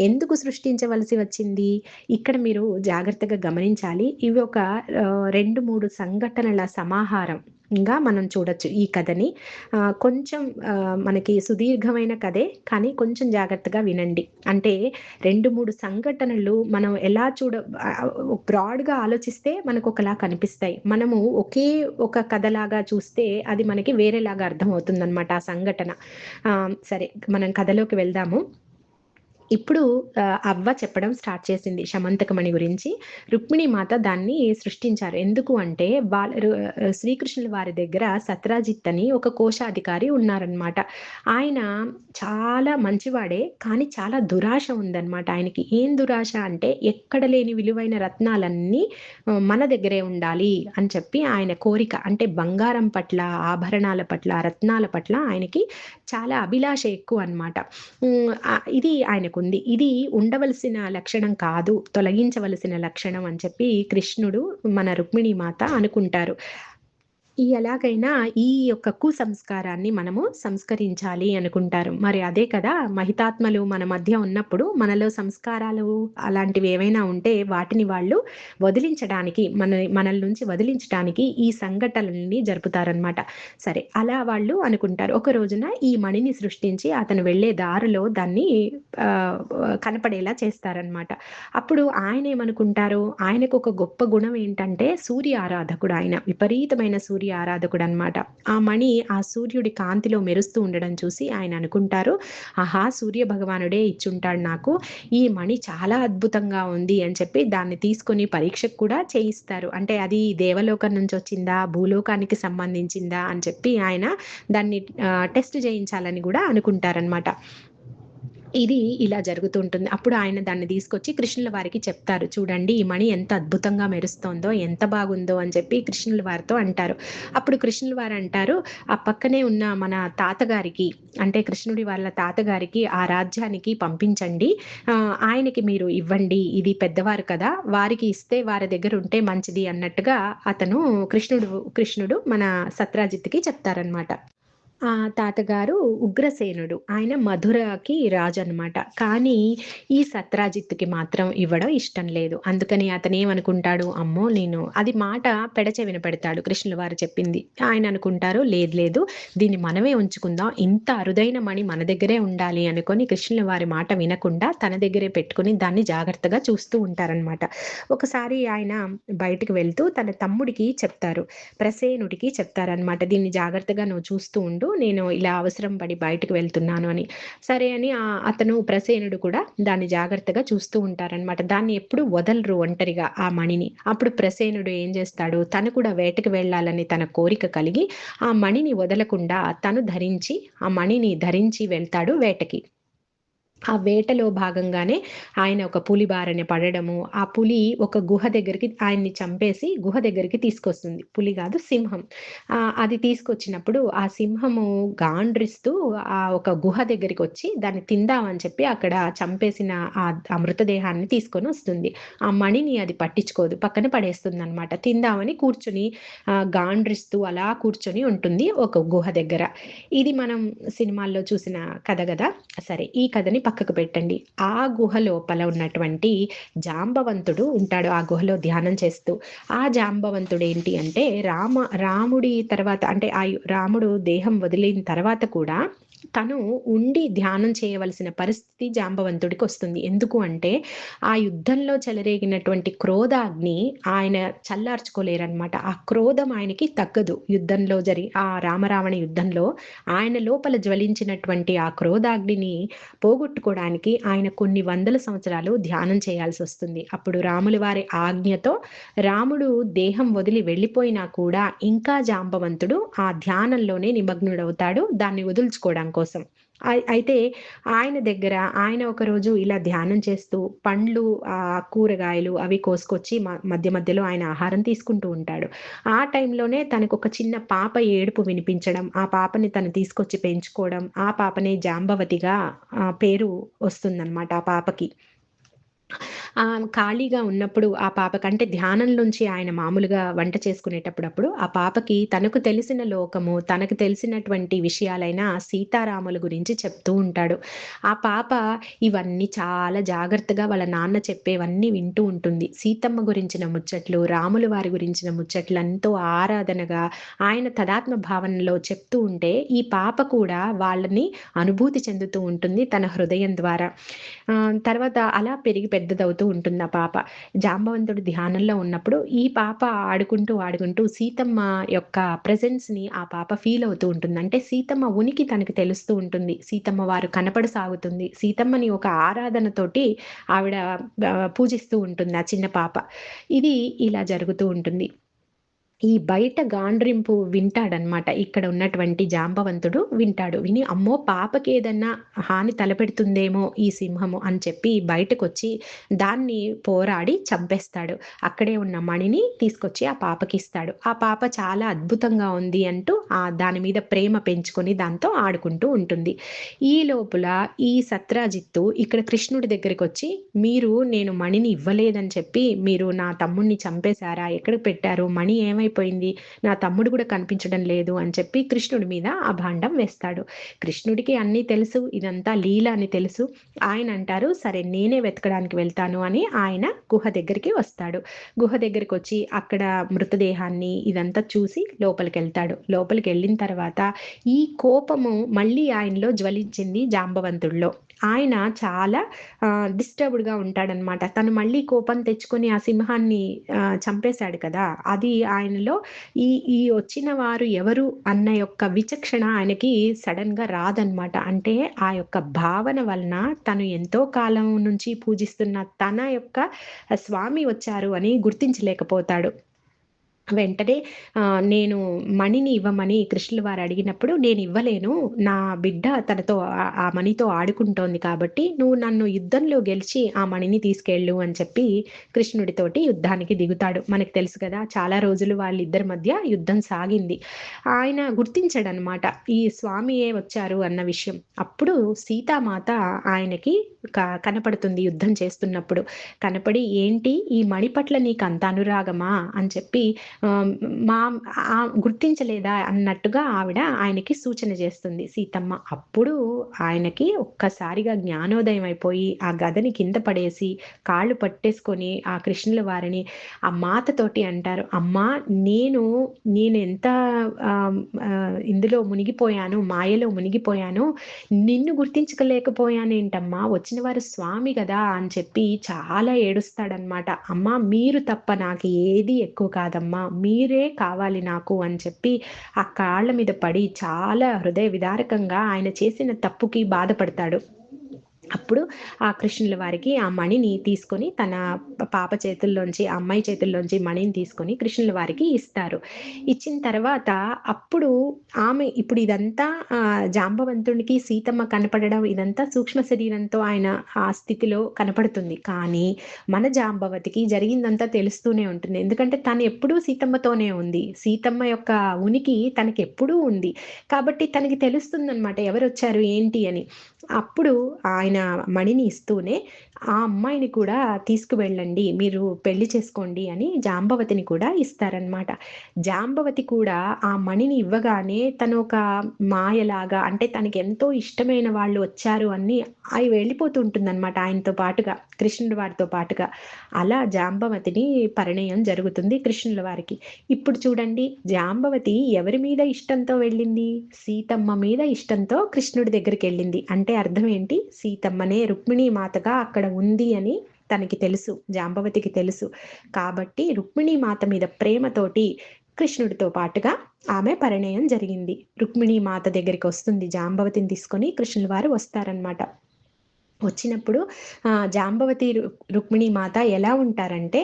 ఎందుకు సృష్టించవలసి వచ్చింది? ఇక్కడ మీరు జాగ్రత్తగా గమనించాలి. ఇవి ఒక 2, 3 సంఘటనల సమాహారంగా మనం చూడొచ్చు ఈ కథని. కొంచెం మనకి సుదీర్ఘమైన కథే, కానీ కొంచెం జాగ్రత్తగా వినండి. అంటే 2, 3 సంఘటనలు మనం ఎలా బ్రాడ్‌గా ఆలోచిస్తే మనకొకలా కనిపిస్తాయి. మనము ఒకే ఒక కథలాగా చూస్తే అది మనకి వేరేలాగా అర్థమవుతుందనమాట ఆ సంఘటన. సరే, మనం కథలోకి వెళ్దాము. ఇప్పుడు అవ్వ చెప్పడం స్టార్ట్ చేసింది శమంతకమణి గురించి. రుక్మిణీమాత దాన్ని సృష్టించారు. ఎందుకు అంటే శ్రీకృష్ణుల వారి దగ్గర సత్రాజిత్ అని ఒక కోశాధికారి ఉన్నారనమాట. ఆయన చాలా మంచివాడే, కానీ చాలా దురాశ ఉందనమాట ఆయనకి. ఏం దురాశ అంటే ఎక్కడ లేని విలువైన రత్నాలన్నీ మన దగ్గరే ఉండాలి అని చెప్పి ఆయన కోరిక. అంటే బంగారం పట్ల, ఆభరణాల పట్ల, రత్నాల పట్ల ఆయనకి చాలా అభిలాష ఎక్కువనమాట. ఇది ఆయనకుంది. ఇది ఉండవలసిన లక్షణం కాదు, తొలగించవలసిన లక్షణం అని చెప్పి కృష్ణుడు, మన రుక్మిణీమాత అనుకుంటారు. ఎలాగైనా ఈ యొక్క కుసంస్కారాన్ని మనము సంస్కరించాలి అనుకుంటారు. మరి అదే కదా, మహితాత్మలు మన మధ్య ఉన్నప్పుడు మనలో సంస్కారాలు అలాంటివి ఏవైనా ఉంటే వాటిని వాళ్ళు వదిలించడానికి, మనల నుంచి వదిలించడానికి ఈ సంఘటనల్ని జరుపుతారనమాట. సరే, అలా వాళ్ళు అనుకుంటారు. ఒక రోజున ఈ మణిని సృష్టించి అతను వెళ్ళే దారిలో దాన్ని కనపడేలా చేస్తారనమాట. అప్పుడు ఆయన ఏమనుకుంటారు, ఆయనకు ఒక గొప్ప గుణం ఏంటంటే సూర్య ఆరాధకుడు. ఆయన విపరీతమైన సూర్య ఆరాధకుడు అనమాట. ఆ మణి ఆ సూర్యుడి కాంతిలో మెరుస్తూ ఉండడం చూసి ఆయన అనుకుంటారు, ఆహా, సూర్య భగవానుడే ఇచ్చుంటాడు నాకు, ఈ మణి చాలా అద్భుతంగా ఉంది అని చెప్పి దాన్ని తీసుకొని పరీక్షకు కూడా చేయిస్తారు. అంటే అది దేవలోకం నుంచి వచ్చిందా, భూలోకానికి సంబంధించిందా అని చెప్పి ఆయన దాన్ని టెస్ట్ చేయించాలని కూడా అనుకుంటారనమాట. ఇది ఇలా జరుగుతూ ఉంటుంది. అప్పుడు ఆయన దాన్ని తీసుకొచ్చి కృష్ణుల వారికి చెప్తారు. చూడండి, ఈ మణి ఎంత అద్భుతంగా మెరుస్తోందో, ఎంత బాగుందో అని చెప్పి కృష్ణుల వారితో అంటారు. అప్పుడు కృష్ణుల వారు అంటారు, ఆ పక్కనే ఉన్న మన తాతగారికి, అంటే కృష్ణుడి వాళ్ళ తాతగారికి ఆ రాజ్యానికి పంపించండి. ఆయనకి మీరు ఇవ్వండి, ఇది పెద్దవారు కదా, వారికి ఇస్తే వారి దగ్గర ఉంటే మంచిది అన్నట్టుగా కృష్ణుడు మన సత్రాజిత్తుకి చెప్తారనమాట. ఆ తాతగారు ఉగ్రసేనుడు. ఆయన మధురకి రాజు అనమాట. కానీ ఈ సత్రాజిత్తుకి మాత్రం ఇవ్వడం ఇష్టం లేదు. అందుకని అతనేమనుకుంటాడు, అమ్మో నేను అది మాట పెడచెవిన పెడతాడు కృష్ణుల వారు చెప్పింది. ఆయన అనుకుంటారు, లేదు లేదు, దీన్ని మనమే ఉంచుకుందాం, ఇంత అరుదైన మణి మన దగ్గరే ఉండాలి అనుకొని కృష్ణుల వారి మాట వినకుండా తన దగ్గరే పెట్టుకొని దాన్ని జాగ్రత్తగా చూస్తూ ఉంటారనమాట. ఒకసారి ఆయన బయటికి వెళ్తూ తన తమ్ముడికి చెప్తారు, ప్రసేనుడికి చెప్తారనమాట, దీన్ని జాగ్రత్తగా నువ్వు చూస్తూ ఉండు, నేను ఇలా అవసరం పడి బయటకు వెళ్తున్నాను అని. సరే అని అతను ప్రసేనుడు కూడా దాన్ని జాగ్రత్తగా చూస్తూ ఉంటారనమాట. దాన్ని ఎప్పుడు వదలరు ఒంటరిగా ఆ మణిని. అప్పుడు ప్రసేనుడు ఏం చేస్తాడు, తను కూడా వేటకు వెళ్ళాలని తన కోరిక కలిగి ఆ మణిని వదలకుండా ఆ మణిని ధరించి వెళ్తాడు వేటకి. ఆ వేటలో భాగంగానే ఆయన ఒక పులి బారిన పడడము, ఆ పులి ఒక గుహ దగ్గరికి ఆయన్ని చంపేసి గుహ దగ్గరికి తీసుకొస్తుంది. పులి కాదు, సింహం. అది తీసుకొచ్చినప్పుడు ఆ సింహము గాండ్రిస్తూ ఒక గుహ దగ్గరికి వచ్చి దాన్ని తిందామని చెప్పి అక్కడ చంపేసిన ఆ మృతదేహాన్ని తీసుకొని వస్తుంది. ఆ మణిని అది పట్టించుకోదు, పక్కన పడేస్తుందనమాట. తిందామని కూర్చొని గాండ్రిస్తూ అలా కూర్చొని ఉంటుంది ఒక గుహ దగ్గర. ఇది మనం సినిమాల్లో చూసిన కథ గదా! సరే, ఈ కథని పక్కకు పెట్టండి. ఆ గుహ లోపల ఉన్నటువంటి జాంబవంతుడు ఉంటాడు ఆ గుహలో ధ్యానం చేస్తూ. ఆ జాంబవంతుడు ఏంటి అంటే రాముడి తర్వాత, అంటే రాముడు దేహం వదిలిన తర్వాత కూడా తను ఉండి ధ్యానం చేయవలసిన పరిస్థితి జాంబవంతుడికి వస్తుంది. ఎందుకు అంటే ఆ యుద్ధంలో చెలరేగినటువంటి క్రోధాగ్ని ఆయన చల్లార్చుకోలేరనమాట. ఆ క్రోధం ఆయనకి తగ్గదు. యుద్ధంలో ఆ రామరావణ యుద్ధంలో ఆయన లోపల జ్వలించినటువంటి ఆ క్రోధాగ్నిని పోగొట్టుకోవడానికి ఆయన కొన్ని వందల సంవత్సరాలు ధ్యానం చేయాల్సి వస్తుంది. అప్పుడు రాముల వారి ఆజ్ఞతో రాముడు దేహం వదిలి వెళ్ళిపోయినా కూడా ఇంకా జాంబవంతుడు ఆ ధ్యానంలోనే నిమగ్నుడవుతాడు, దాన్ని వదులుచుకోవడం కోసం. అయితే ఆయన దగ్గర ఆయన ఒకరోజు ఇలా ధ్యానం చేస్తూ పండ్లు, కూరగాయలు అవి కోసుకొచ్చి మధ్య మధ్యలో ఆయన ఆహారం తీసుకుంటూ ఉంటాడు. ఆ టైంలోనే తనకొక చిన్న పాప ఏడుపు వినిపించడం, ఆ పాపని తను తీసుకొచ్చి పెంచుకోవడం, ఆ పాపనే జాంబవతిగా పేరు వస్తుందనమాట ఆ పాపకి. ఖాళీగా ఉన్నప్పుడు ఆ పాపకంటే ధ్యానంలోంచి ఆయన మామూలుగా వంట చేసుకునేటప్పుడప్పుడు ఆ పాపకి తనకు తెలిసిన లోకము, తనకు తెలిసినటువంటి విషయాలైన సీతారాముల గురించి చెప్తూ ఉంటాడు. ఆ పాప ఇవన్నీ చాలా జాగ్రత్తగా వాళ్ళ నాన్న చెప్పేవన్నీ వింటూ ఉంటుంది. సీతమ్మ గురించిన ముచ్చట్లు, రాముల వారి గురించిన ముచ్చట్లు ఎంతో ఆరాధనగా ఆయన తదాత్మ భావనలో చెప్తూ ఉంటే, ఈ పాప కూడా వాళ్ళని అనుభూతి చెందుతూ ఉంటుంది తన హృదయం ద్వారా. తర్వాత అలా పెరిగి పెద్దదవుతూ ఉంటుంది ఆ పాప. జాంబవంతుడు ధ్యానంలో ఉన్నప్పుడు ఈ పాప ఆడుకుంటూ సీతమ్మ యొక్క ప్రెజెన్స్‌ని ఆ పాప ఫీల్ అవుతూ ఉంటుంది. అంటే సీతమ్మ ఉనికి తనకి తెలుస్తూ ఉంటుంది. సీతమ్మ వారు కనపడసాగుతుంది. సీతమ్మని ఒక ఆరాధనతోటి ఆవిడ పూజిస్తూ ఉంటుంది ఆ చిన్న పాప. ఇది ఇలా జరుగుతూ ఉంటుంది. ఈ బయట గాండ్రింపు వింటాడనమాట. ఇక్కడ ఉన్నటువంటి జాంబవంతుడు వింటాడు. విని అమ్మో! పాపకేదన్నా హాని తలపెడుతుందేమో ఈ సింహము అని చెప్పి బయటకొచ్చి దాన్ని పోరాడి చంపేస్తాడు. అక్కడే ఉన్న మణిని తీసుకొచ్చి ఆ పాపకిస్తాడు. ఆ పాప చాలా అద్భుతంగా ఉంది అంటూ దాని మీద ప్రేమ పెంచుకొని దాంతో ఆడుకుంటూ ఉంటుంది. ఈ లోపుల ఈ సత్రాజిత్తు ఇక్కడ కృష్ణుడి దగ్గరికొచ్చి, నేను మణిని ఇవ్వలేదని చెప్పి మీరు నా తమ్ముడిని చంపేశారా? ఎక్కడ పెట్టారు? మణి ఏమైపోయింది? నా తమ్ముడు కూడా కనిపించడం లేదు అని చెప్పి కృష్ణుడి మీద అభాండం వేస్తాడు. కృష్ణుడికి అన్నీ తెలుసు. ఇదంతా లీల అని తెలుసు. ఆయన అంటారు, "సరే నేనే వెతకడానికి వెళ్తాను" అని ఆయన గుహ దగ్గరికి వస్తాడు. గుహ దగ్గరికొచ్చి అక్కడ మృతదేహాన్ని ఇదంతా చూసి లోపలికెళ్తాడు. లోపలికెళ్ళిన తర్వాత ఈ కోపము మళ్ళీ ఆయనలో జ్వలించింది జాంబవంతుడిలో. ఆయన చాలా డిస్టర్బ్డ్‌గా ఉంటాడనమాట. తను మళ్ళీ కోపం తెచ్చుకొని ఆ సింహాన్ని చంపేశాడు కదా! అది ఆయనలో ఈ ఈ వచ్చిన వారు ఎవరు అన్న యొక్క విచక్షణ ఆయనకి సడెన్‌గా రాదనమాట. అంటే ఆ యొక్క భావన వలన తను ఎంతో కాలం నుంచి పూజిస్తున్న తన యొక్క స్వామి వచ్చారు అని గుర్తించలేకపోతాడు. వెంటనే నేను మణిని ఇవ్వమని కృష్ణుల వారు అడిగినప్పుడు, "నేనివ్వలేను. నా బిడ్డ తనతో ఆ మణితో ఆడుకుంటోంది కాబట్టి, నువ్వు నన్ను యుద్ధంలో గెలిచి ఆ మణిని తీసుకెళ్ళు" అని చెప్పి కృష్ణుడితోటి యుద్ధానికి దిగుతాడు. మనకు తెలుసు కదా! చాలా రోజులు వాళ్ళిద్దరి మధ్య యుద్ధం సాగింది. ఆయన గుర్తించడనమాట ఈ స్వామియే వచ్చారు అన్న విషయం. అప్పుడు సీతామాత ఆయనకి కనపడుతుంది యుద్ధం చేస్తున్నప్పుడు. కనపడి, "ఏంటి ఈ మణి పట్ల నీకంత అనురాగమా?" అని చెప్పి ఆహ్, మా గుర్తించలేదా అన్నట్టుగా ఆవిడ ఆయనకి సూచన చేస్తుంది సీతమ్మ. అప్పుడు ఆయనకి ఒక్కసారిగా జ్ఞానోదయం అయిపోయి, ఆ గదని కింద పడేసి, కాళ్ళు పట్టేసుకొని ఆ కృష్ణుల వారిని ఆ మాతతోటి అంటారు, "అమ్మా! నేను నేనెంత ఇందులో మునిగిపోయాను, మాయలో మునిగిపోయాను. నిన్ను గుర్తించలేకపోయానేంటమ్మా? వచ్చిన వారు స్వామి గదా!" అని చెప్పి చాలా ఏడుస్తాడనమాట. "అమ్మా! మీరు తప్ప నాకు ఏది ఎక్కువ కాదమ్మా. మీరే కావాలి నాకు" అని చెప్పి ఆ కాళ్ళ మీద పడి చాలా హృదయ విదారకంగా ఆయన చేసిన తప్పుకి బాధపడతాడు. అప్పుడు ఆ కృష్ణుల వారికి ఆ మణిని తీసుకొని తన పాప చేతుల్లోంచి, ఆ అమ్మాయి చేతుల్లోంచి మణిని తీసుకొని కృష్ణుల వారికి ఇస్తారు. ఇచ్చిన తర్వాత అప్పుడు ఆమె ఇప్పుడు ఇదంతా జాంబవంతునికి సీతమ్మ కనపడడం ఇదంతా సూక్ష్మ శరీరంతో ఆయన ఆ స్థితిలో కనపడుతుంది. కానీ మన జాంబవతికి జరిగిందంతా తెలుస్తూనే ఉంటుంది. ఎందుకంటే తను ఎప్పుడూ సీతమ్మతోనే ఉంది. సీతమ్మ యొక్క ఉనికి తనకెప్పుడూ ఉంది. కాబట్టి తనకి తెలుస్తుందనమాట ఎవరొచ్చారు ఏంటి అని. అప్పుడు ఆయన మణిని ఇస్తూనే, "ఆ అమ్మాయిని కూడా తీసుకువెళ్ళండి. మీరు పెళ్లి చేసుకోండి" అని జాంబవతిని కూడా ఇస్తారనమాట. జాంబవతి కూడా ఆ మణిని ఇవ్వగానే తను ఒక మాయలాగా అంటే తనకెంతో ఇష్టమైన వాళ్ళు వచ్చారు అని అయి వెళ్ళిపోతూ ఉంటుందనమాట ఆయనతో పాటుగా, కృష్ణుడి వారితో పాటుగా. అలా జాంబవతిని పరిణయం జరుగుతుంది కృష్ణుల వారికి. ఇప్పుడు చూడండి జాంబవతి ఎవరి మీద ఇష్టంతో వెళ్ళింది? సీతమ్మ మీద ఇష్టంతో కృష్ణుడి దగ్గరికెళ్ళింది. అంటే అర్థం ఏంటి? సీతమ్మనే రుక్మిణీ మాతగా అక్కడ ఉంది అని తనకి తెలుసు. జాంబవతికి తెలుసు. కాబట్టి రుక్మిణీ మాత మీద ప్రేమతోటి కృష్ణుడితో పాటుగా ఆమె పరిణయం జరిగింది. రుక్మిణీ మాత దగ్గరికొస్తుంది. జాంబవతిని తీసుకొని కృష్ణుల వారు వస్తారనమాట. వచ్చినప్పుడు జాంబవతి రుక్మిణీ మాత ఎలా ఉంటారంటే,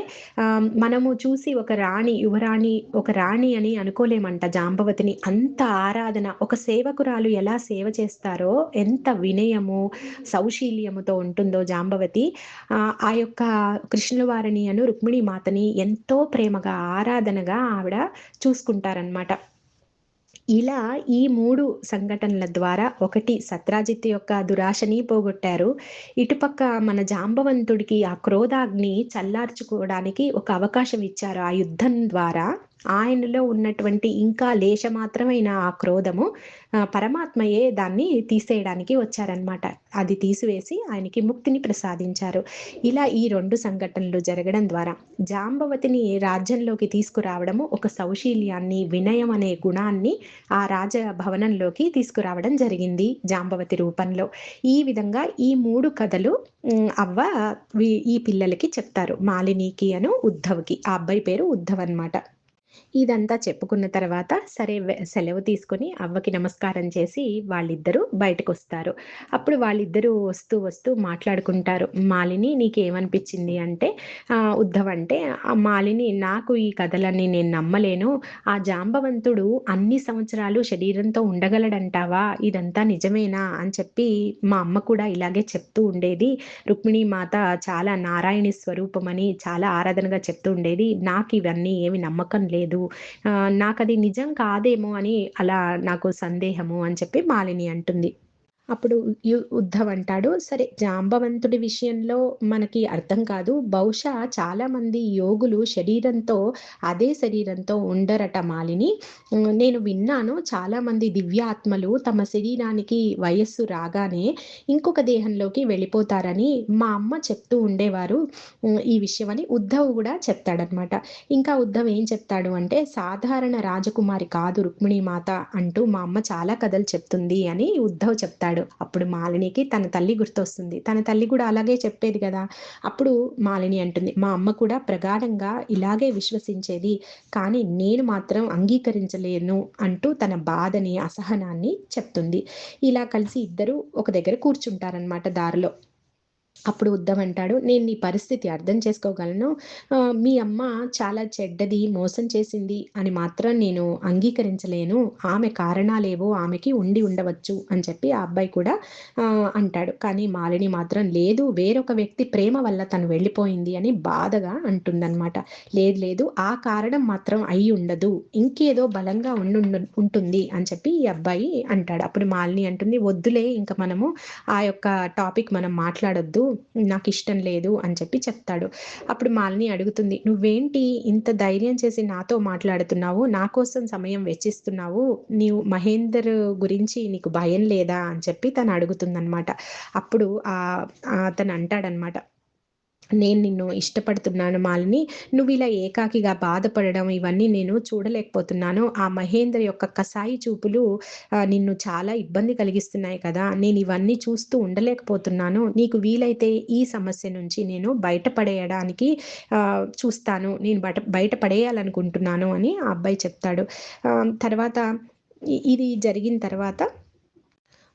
మనము చూసి ఒక రాణి, యువరాణి, ఒక రాణి అని అనుకోలేమంట జాంబవతిని. అంత ఆరాధన, ఒక సేవకురాలు ఎలా సేవ చేస్తారో, ఎంత వినయము, సౌశీల్యముతో ఉంటుందో జాంబవతి, ఆ యొక్క కృష్ణవారిని రుక్మిణీ మాతని ఎంతో ప్రేమగా, ఆరాధనగా ఆవిడ చూసుకుంటారనమాట. ఇలా ఈ 3 సంఘటనల ద్వారా, ఒకటి సత్రాజిత్ యొక్క దురాశని పోగొట్టారు. ఇటుపక్క మన జాంబవంతుడికి ఆ క్రోధాగ్ని చల్లార్చుకోవడానికి ఒక అవకాశం ఇచ్చారు. ఆ యుద్ధం ద్వారా ఆయనలో ఉన్నటువంటి ఇంకా లేశమాత్రమైన ఆ క్రోధము పరమాత్మయే దాన్ని తీసేయడానికి వచ్చారనమాట. అది తీసివేసి ఆయనకి ముక్తిని ప్రసాదించారు. ఇలా ఈ 2 సంఘటనలు జరగడం ద్వారా జాంబవతిని రాజ్యంలోకి తీసుకురావడము, ఒక సౌశీల్యాన్ని, వినయం అనే గుణాన్ని ఆ రాజభవనంలోకి తీసుకురావడం జరిగింది జాంబవతి రూపంలో. ఈ విధంగా ఈ 3 కథలు అవ్వ ఈ పిల్లలకి చెప్తారు. మాలినికి ఉద్ధవ్‌కి. ఆ అబ్బాయి పేరు ఉద్ధవ్ అనమాట. ఇదంతా చెప్పుకున్న తర్వాత సరే సెలవు తీసుకొని అవ్వకి నమస్కారం చేసి వాళ్ళిద్దరూ బయటకొస్తారు. అప్పుడు వాళ్ళిద్దరూ వస్తూ వస్తూ మాట్లాడుకుంటారు. "మాలిని నీకేమనిపించింది?" అంటే ఉద్ధవ్ అంటే, మాలిని నాకు ఈ కథలన్నీ నేను నమ్మలేను. ఆ జాంబవంతుడు అన్ని సంవత్సరాలు శరీరంతో ఉండగలడంటావా? ఇదంతా నిజమేనా?" అని చెప్పి మా అమ్మ కూడా ఇలాగే చెప్తూ ఉండేది. రుక్మిణీ మాత చాలా నారాయణి స్వరూపమని చాలా ఆరాధనగా చెప్తూ ఉండేది. నాకివన్నీ ఏమి నమ్మకం లేదు. నాకది నిజం కాదేమో అని అలా నాకు సందేహము అని చెప్పి మాలిని అంటుంది. అప్పుడు ఉద్ధవ్ అంటాడు, "సరే జాంబవంతుడి విషయంలో మనకి అర్థం కాదు. బహుశా చాలామంది యోగులు అదే శరీరంతో ఉండరట మాలిని. నేను విన్నాను చాలామంది దివ్యాత్మలు తమ శరీరానికి వయస్సు రాగానే ఇంకొక దేహంలోకి వెళ్ళిపోతారని మా అమ్మ చెప్తూ ఉండేవారు. ఈ విషయం" అని ఉద్ధవ్ గూడా చెప్తాడనమాట. ఇంకా ఉద్ధవ్ ఏం చెప్తాడు అంటే, "సాధారణ రాజకుమారి కాదు రుక్మిణీ మాత అంటూ మా అమ్మ చాలా కథలు చెప్తుంది" అని ఉద్ధవ్ చెప్తాడు. అప్పుడు మాలినికి తన తల్లి గుర్తొస్తుంది. తన తల్లి కూడా అలాగే చెప్పేది గదా! అప్పుడు మాలిని అంటుంది, "మా అమ్మ కూడా ప్రగాఢంగా ఇలాగే విశ్వసించేది. కానీ నేను మాత్రం అంగీకరించలేను" అంటూ తన బాధని, అసహనాన్ని చెప్తుంది. ఇలా కలిసి ఇద్దరు ఒక దగ్గర కూర్చుంటారనమాట దారిలో. అప్పుడు ఉద్ధవ్ అంటాడు, "నేను నీ పరిస్థితి అర్థం చేసుకోగలను. మీ అమ్మ చాలా చెడ్డది, మోసం చేసింది అని మాత్రం నేను అంగీకరించలేను. ఆమె కారణాలేవో ఆమెకి ఉండి ఉండవచ్చు" అని చెప్పి ఆ అబ్బాయి కూడా అంటాడు. కానీ మాలిని మాత్రం లేదు, వేరొక వ్యక్తి ప్రేమ వల్ల తను వెళ్ళిపోయింది అని బాధగా అంటుందన్నమాట. లేదు లేదు, ఆ కారణం మాత్రం అయ్యి ఉండదు. ఇంకేదో బలంగా ఉంటుంది అని చెప్పి ఈ అబ్బాయి అంటాడు. అప్పుడు మాలిని అంటుంది, "వద్దులే ఇంక మనము ఆ యొక్క టాపిక్ మనం మాట్లాడొద్దు. నాకిష్టం లేదు" అని చెప్పి చెప్తాడు. అప్పుడు మాలిని అడుగుతుంది, "నువ్వేంటి ఇంత ధైర్యం చేసి నాతో మాట్లాడుతున్నావు? నా కోసం సమయం వెచ్చిస్తున్నావు. మహేందర్ గురించి నీకు భయం లేదా?" అని చెప్పి తను అడుగుతుందనమాట. అప్పుడు అతను అంటాడనమాట, "నేను నిన్ను ఇష్టపడుతున్నాను మాలిని. నువ్విలా ఏకాకిగా బాధపడడం ఇవన్నీ నేను చూడలేకపోతున్నాను. ఆ మహేంద్ర యొక్క కసాయి చూపులు నిన్ను చాలా ఇబ్బంది కలిగిస్తున్నాయి కదా! నేనివన్నీ చూస్తూ ఉండలేకపోతున్నాను. నీకు వీలైతే ఈ సమస్య నుంచి నేను బయటపడేయడానికి చూస్తాను. నేను బయటపడేయాలనుకుంటున్నాను" అని ఆ అబ్బాయి చెప్తాడు. తర్వాత ఇది జరిగిన తర్వాత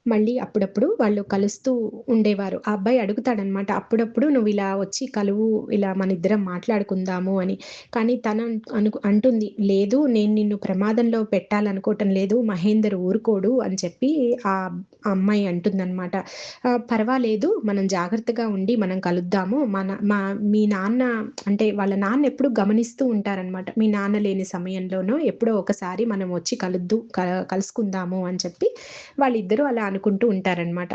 మళ్ళీ అప్పుడప్పుడు వాళ్ళు కలుస్తూ ఉండేవారు. ఆ అబ్బాయి అడుగుతాడనమాట, "అప్పుడప్పుడు నువ్విలా వచ్చి కలువు, ఇలా మనిద్దరం మాట్లాడుకుందాము" అని. కానీ తను అంటుంది, "లేదు, నేను నిన్ను ప్రమాదంలో పెట్టాలనుకోవటం లేదు. మహేందర్ ఊరుకోడు" అని చెప్పి ఆ అమ్మాయి అంటుందనమాట. "పర్వాలేదు, మనం జాగ్రత్తగా ఉండి మనం కలుద్దాము. మీ నాన్న" అంటే వాళ్ళ నాన్న ఎప్పుడూ గమనిస్తూ ఉంటారనమాట. "మీ నాన్న లేని సమయంలోనో ఎప్పుడో ఒకసారి మనం వచ్చి కలుసుకుందాము" అని చెప్పి వాళ్ళిద్దరూ అలా అనుకుంటూ ఉంటారనమాట.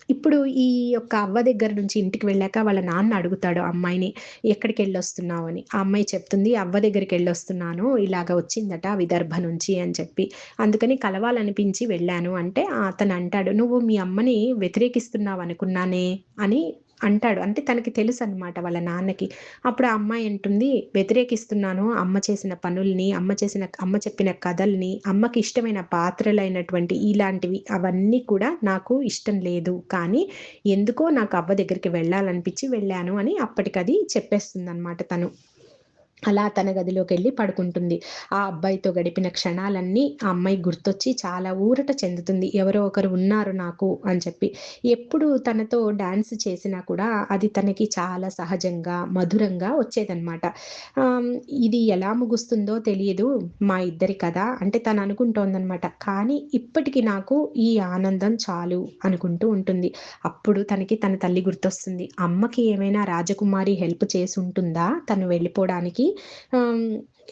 ఇప్పుడు ఈ యొక్క అవ్వ దగ్గర నుంచి ఇంటికి వెళ్ళాక వాళ్ళ నాన్న అడుగుతాడు ఆ అమ్మాయిని, "ఎక్కడికెళ్ళొస్తున్నావు" అని. ఆ అమ్మాయి చెప్తుంది, "అవ్వ దగ్గరికెళ్ళొస్తున్నాను. ఇలాగ వచ్చిందట విదర్భ నుంచి" అని చెప్పి. "అందుకని కలవాలనిపించి వెళ్ళాను" అంటే అతనంటాడు, "నువ్వు మీ అమ్మని వ్యతిరేకిస్తున్నావనుకున్నానే" అని అంటాడు. అంటే తనకి తెలుసనమాట వాళ్ళ నాన్నకి. అప్పుడు ఆ అమ్మాయి అంటుంది, "వ్యతిరేకిస్తున్నాను అమ్మ చేసిన పనుల్ని, అమ్మ చెప్పిన కథల్ని, అమ్మకి ఇష్టమైన పాత్రలైనటువంటి ఇలాంటివి అవన్నీ కూడా నాకు ఇష్టం లేదు. కానీ ఎందుకో నాకు అవ్వ దగ్గరికి వెళ్ళాలనిపించి వెళ్ళాను" అని అప్పటికది చెప్పేస్తుందనమాట తను. అలా తన గదిలోకెళ్ళి పడుకుంటుంది. ఆ అబ్బాయితో గడిపిన క్షణాలన్నీ ఆ అమ్మాయికి గుర్తొచ్చి చాలా ఊరట చెందుతుంది. ఎవరో ఒకరు ఉన్నారు నాకు అని చెప్పి. ఎప్పుడు తనతో డాన్స్ చేసినా కూడా అది తనకి చాలా సహజంగా, మధురంగా వచ్చేదనమాట. ఆహ్, ఇది ఎలా ముగుస్తుందో తెలీదు మా ఇద్దరి కథ అంటే తను అనుకుంటోందనమాట. కానీ ఇప్పటికి నాకు ఈ ఆనందం చాలు అనుకుంటూ ఉంటుంది. అప్పుడు తనకి తన తల్లి గుర్తొస్తుంది. అమ్మకి ఏమైనా రాజకుమారి హెల్ప్ చేసుంటుందా తను వెళ్ళిపోడానికి? ఆహ్,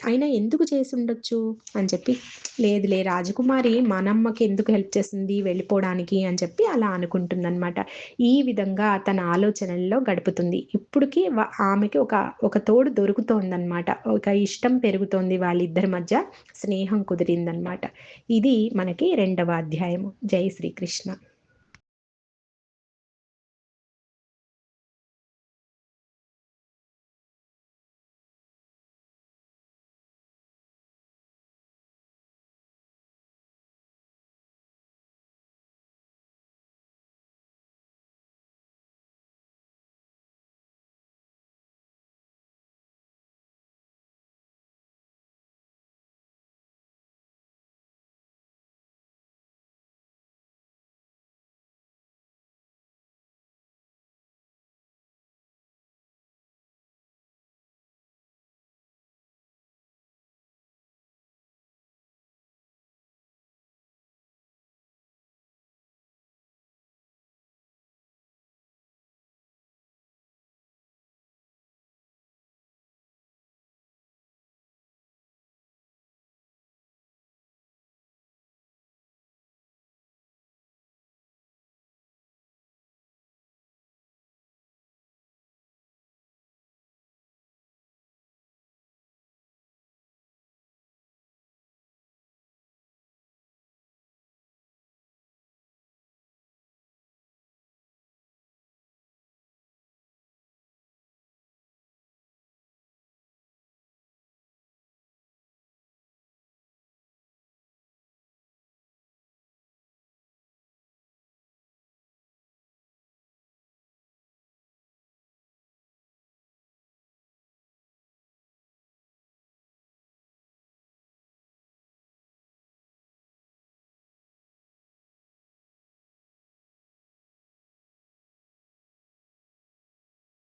అయినా ఎందుకు చేసుండొచ్చు అని చెప్పి, లేదులే రాజకుమారి మనమ్మకి ఎందుకు హెల్ప్ చేస్తుంది వెళ్ళిపోవడానికి అని చెప్పి అలా అనుకుంటుందనమాట. ఈ విధంగా తన ఆలోచనల్లో గడుపుతుంది. ఇప్పటికి ఆమెకి ఒక తోడు దొరుకుతోందనమాట. ఒక ఇష్టం పెరుగుతోంది వాళ్ళిద్దరి మధ్య స్నేహం కుదిరిందనమాట. ఇది మనకి రెండవ అధ్యాయము. జై శ్రీకృష్ణ.